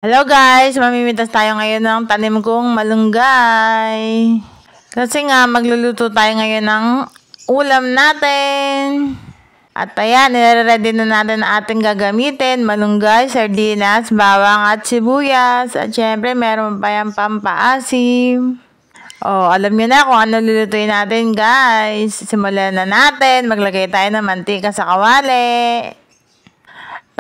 Hello guys! Mamimitas tayo ngayon ng tanim kong malunggay. Kasi nga magluluto tayo ngayon ng ulam natin. At ayan, nire-ready na natin ang ating gagamitin. Malunggay, sardinas, bawang at sibuyas. At syempre meron pa yung pampaasim. Oh, alam niyo na kung ano lulutuin natin guys. Simulan na natin. Maglagay tayo ng mantika sa kawali.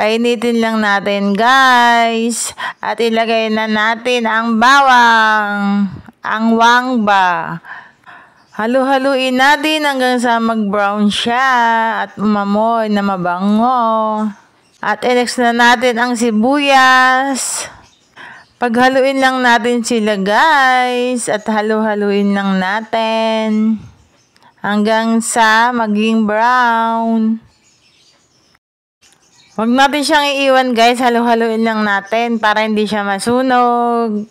Painitin lang natin guys. At ilagay na natin ang bawang. Ang wangba. Halu-haluin natin hanggang sa mag-brown siya. At umamoy na mabango. At i-next na natin ang sibuyas. Paghaluin lang natin sila guys. At halu-haluin lang natin. Hanggang sa maging brown. Huwag natin siyang iiwan guys, halu-haluin lang natin para hindi siya masunog.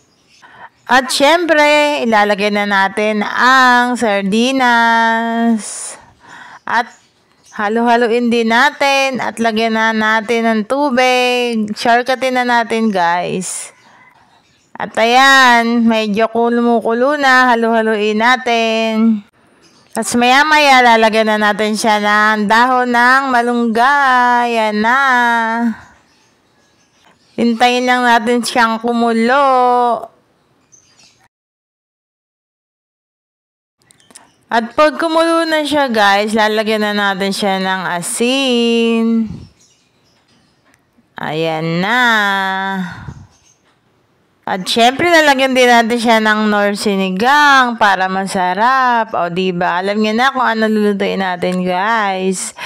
At syempre, ilalagay na natin ang sardinas. At halu-haluin din natin at lagyan na natin ng tubig. Shortcutin na natin guys. At ayan, medyo kumukulo na, halu-haluin natin. Tapos maya-maya, lalagyan na natin siya ng dahon ng malunggay. Yan na. Hintayin lang natin siyang kumulo. At pag kumulo na siya guys, lalagyan na natin siya ng asin. Ayan na. At syempre, lalagyan din natin siya ng Knorr sinigang para masarap. O, diba? Alam niyo na kung ano lulutuin natin, guys.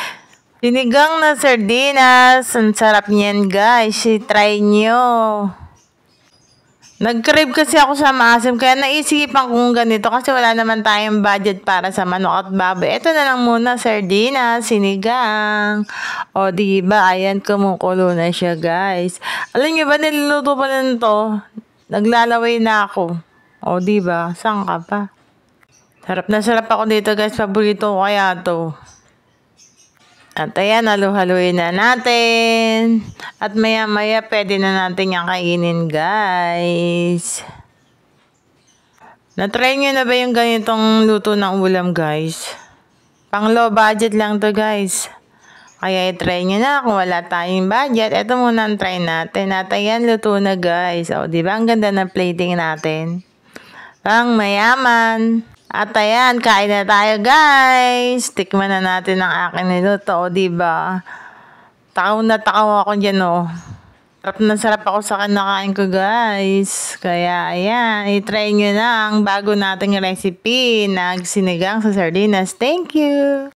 Sinigang na sardinas. Ang sarap niyan, guys. I-try nyo. Nag-crave kasi ako sa maasim, kaya naisipan kong ganito kasi wala naman tayong budget para sa manok at baboy. Ito na lang muna, sardinas, sinigang. O, diba? Ayan, kumukulo na siya, guys. Alam niyo ba, niluluto pa lang to. Naglalaway na ako. O, diba? Saan ka pa? Sarap na sarap ako dito, guys. Paborito ko kaya to. At ayan, halu-haluin na natin. At maya-maya, pwede na natin yung kainin, guys. Na-try nyo na ba yung ganitong luto ng ulam, guys? Pang low budget lang to, guys. Kaya i-try nyo na kung wala tayong budget. Ito muna ang try natin. At ayan, luto na guys. O, diba? Ang ganda ng plating natin. Pang mayaman. At ayan, kain na tayo guys. Tikman na natin ang akin niluto. O, diba? Takaw na takaw ako dyan, o. Sarap na sarap ako sa kinakain ko guys. Kaya ayan, i-try nyo na ang bago nating recipe na sinigang sa sardinas. Thank you!